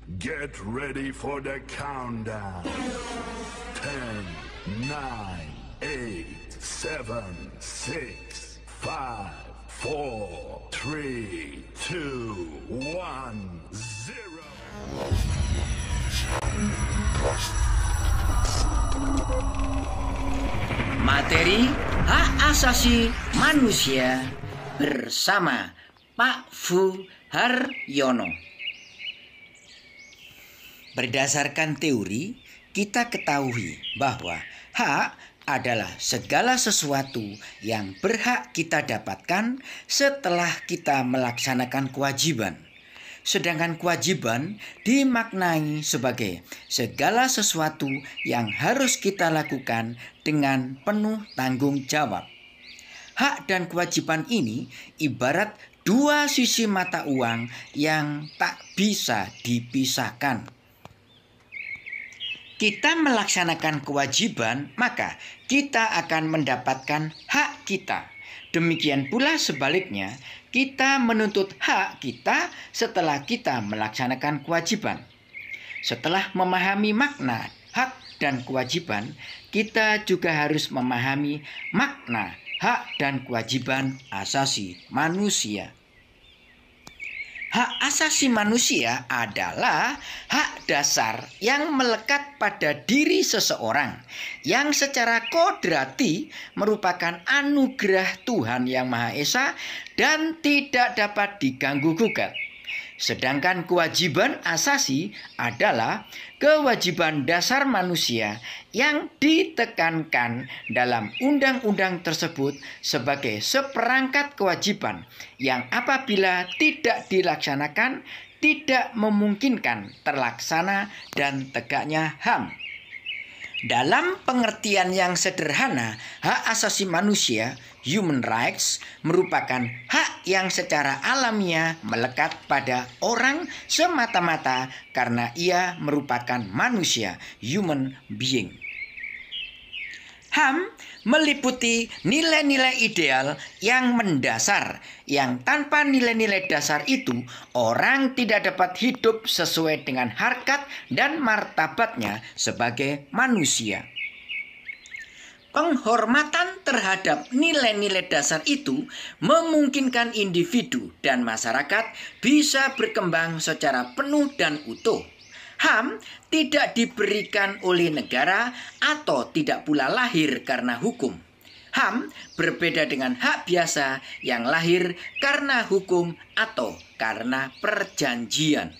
Get ready for the countdown. 10, 9, 8, 7, 6, 5, 4, 3, 2, 1, 0. Materi hak asasi manusia bersama Pak Suharyono. Berdasarkan teori, kita ketahui bahwa hak adalah segala sesuatu yang berhak kita dapatkan setelah kita melaksanakan kewajiban. Sedangkan kewajiban dimaknai sebagai segala sesuatu yang harus kita lakukan dengan penuh tanggung jawab. Hak dan kewajiban ini ibarat dua sisi mata uang yang tak bisa dipisahkan. Kita melaksanakan kewajiban, maka kita akan mendapatkan hak kita. Demikian pula sebaliknya, kita menuntut hak kita setelah kita melaksanakan kewajiban. Setelah memahami makna hak dan kewajiban, kita juga harus memahami makna hak dan kewajiban asasi manusia. Hak asasi manusia adalah hak dasar yang melekat pada diri seseorang yang secara kodrati merupakan anugerah Tuhan Yang Maha Esa dan tidak dapat diganggu-gugat. Sedangkan kewajiban asasi adalah kewajiban dasar manusia yang ditekankan dalam undang-undang tersebut sebagai seperangkat kewajiban yang apabila tidak dilaksanakan tidak memungkinkan terlaksana dan tegaknya HAM. Dalam pengertian yang sederhana, hak asasi manusia, human rights, merupakan hak yang secara alamiah melekat pada orang semata-mata karena ia merupakan manusia, human being. HAM meliputi nilai-nilai ideal yang mendasar, yang tanpa nilai-nilai dasar itu orang tidak dapat hidup sesuai dengan harkat dan martabatnya sebagai manusia. Penghormatan terhadap nilai-nilai dasar itu memungkinkan individu dan masyarakat bisa berkembang secara penuh dan utuh. HAM tidak diberikan oleh negara atau tidak pula lahir karena hukum. HAM berbeda dengan hak biasa yang lahir karena hukum atau karena perjanjian.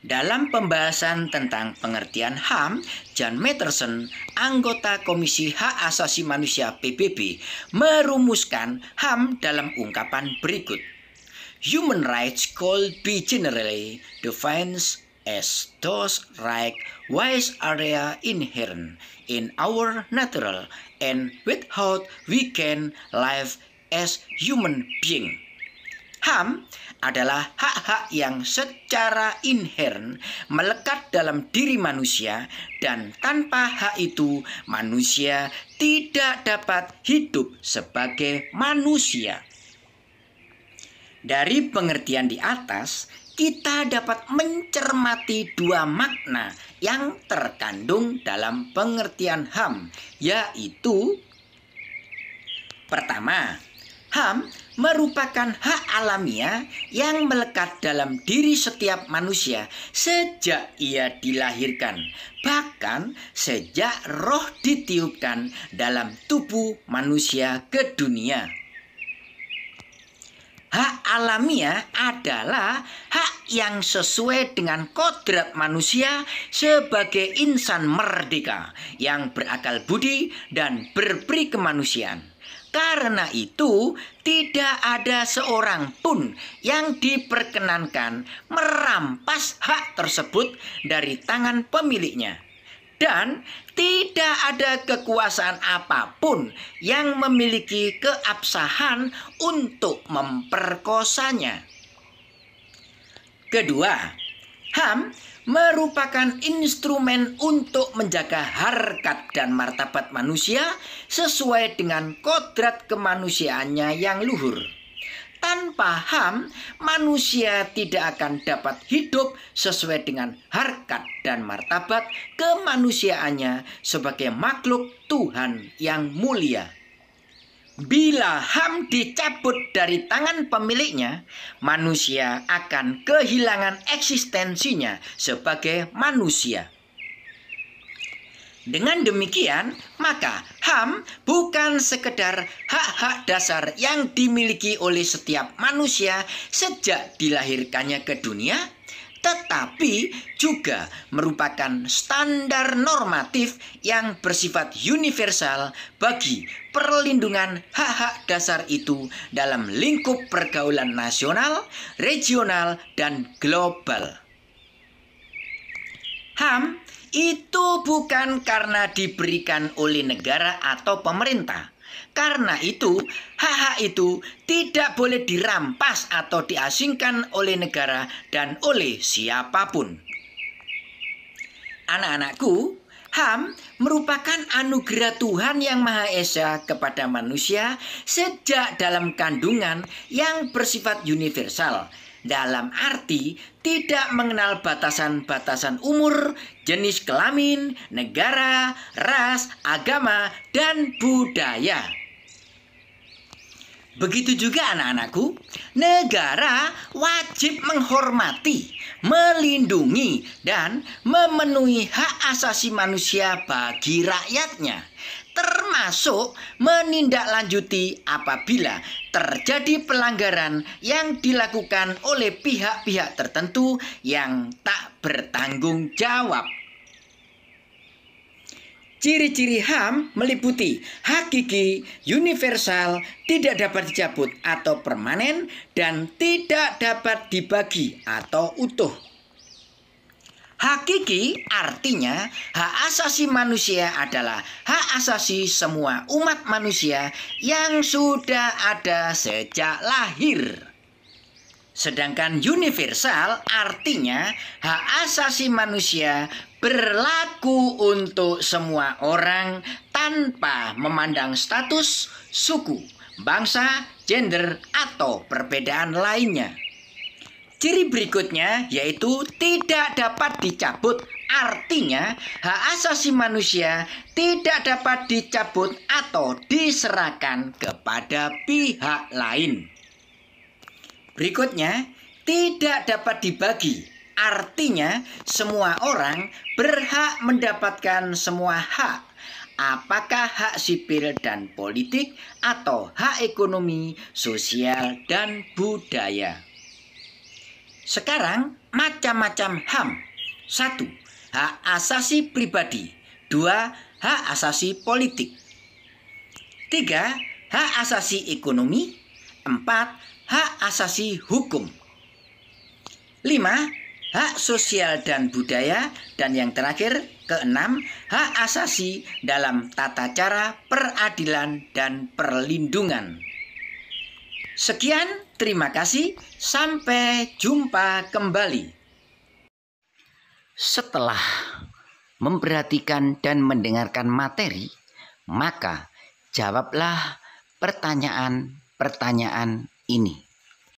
Dalam pembahasan tentang pengertian HAM, Jan Matterson, anggota Komisi Hak Asasi Manusia PBB, merumuskan HAM dalam ungkapan berikut. Human rights could be generally defined as those rights which are inherent in our natural and without we can live as human being. HAM adalah hak-hak yang secara inheren melekat dalam diri manusia dan tanpa hak itu manusia tidak dapat hidup sebagai manusia. Dari pengertian di atas, kita dapat mencermati dua makna yang terkandung dalam pengertian HAM, yaitu pertama, HAM merupakan hak alamiah yang melekat dalam diri setiap manusia sejak ia dilahirkan, bahkan sejak roh ditiupkan dalam tubuh manusia ke dunia. Hak alamiah adalah hak yang sesuai dengan kodrat manusia sebagai insan merdeka yang berakal budi dan berperi kemanusiaan. Karena itu, tidak ada seorang pun yang diperkenankan merampas hak tersebut dari tangan pemiliknya. Dan tidak ada kekuasaan apapun yang memiliki keabsahan untuk memperkosanya. Kedua, HAM merupakan instrumen untuk menjaga harkat dan martabat manusia sesuai dengan kodrat kemanusiaannya yang luhur. Tanpa HAM, manusia tidak akan dapat hidup sesuai dengan harkat dan martabat kemanusiaannya sebagai makhluk Tuhan yang mulia. Bila HAM dicabut dari tangan pemiliknya, manusia akan kehilangan eksistensinya sebagai manusia. Dengan demikian, maka HAM bukan sekedar hak-hak dasar yang dimiliki oleh setiap manusia sejak dilahirkannya ke dunia, tetapi juga merupakan standar normatif yang bersifat universal bagi perlindungan hak-hak dasar itu dalam lingkup pergaulan nasional, regional, dan global. HAM itu bukan karena diberikan oleh negara atau pemerintah. Karena itu, hak-hak itu tidak boleh dirampas atau diasingkan oleh negara dan oleh siapapun. Anak-anakku, HAM merupakan anugerah Tuhan Yang Maha Esa kepada manusia sejak dalam kandungan yang bersifat universal. Dalam arti tidak mengenal batasan-batasan umur, jenis kelamin, negara, ras, agama, dan budaya. Begitu juga anak-anakku, negara wajib menghormati, melindungi, dan memenuhi hak asasi manusia bagi rakyatnya, termasuk menindaklanjuti apabila terjadi pelanggaran yang dilakukan oleh pihak-pihak tertentu yang tak bertanggung jawab. Ciri-ciri HAM meliputi hakiki, universal, tidak dapat dicabut atau permanen, dan tidak dapat dibagi atau utuh. Hakiki artinya hak asasi manusia adalah hak asasi semua umat manusia yang sudah ada sejak lahir. Sedangkan universal artinya hak asasi manusia berlaku untuk semua orang tanpa memandang status, suku, bangsa, gender, atau perbedaan lainnya. Ciri berikutnya yaitu tidak dapat dicabut, artinya hak asasi manusia tidak dapat dicabut atau diserahkan kepada pihak lain. Berikutnya, tidak dapat dibagi, artinya semua orang berhak mendapatkan semua hak, apakah hak sipil dan politik atau hak ekonomi, sosial, dan budaya. Sekarang macam-macam HAM. 1. Hak asasi pribadi. 2. Hak asasi politik. 3. Hak asasi ekonomi. 4. Hak asasi hukum. 5. Hak sosial dan budaya. Dan yang terakhir, ke-6, hak asasi dalam tata cara peradilan dan perlindungan. Sekian, terima kasih. Sampai jumpa kembali. Setelah memperhatikan dan mendengarkan materi, maka jawablah pertanyaan-pertanyaan ini.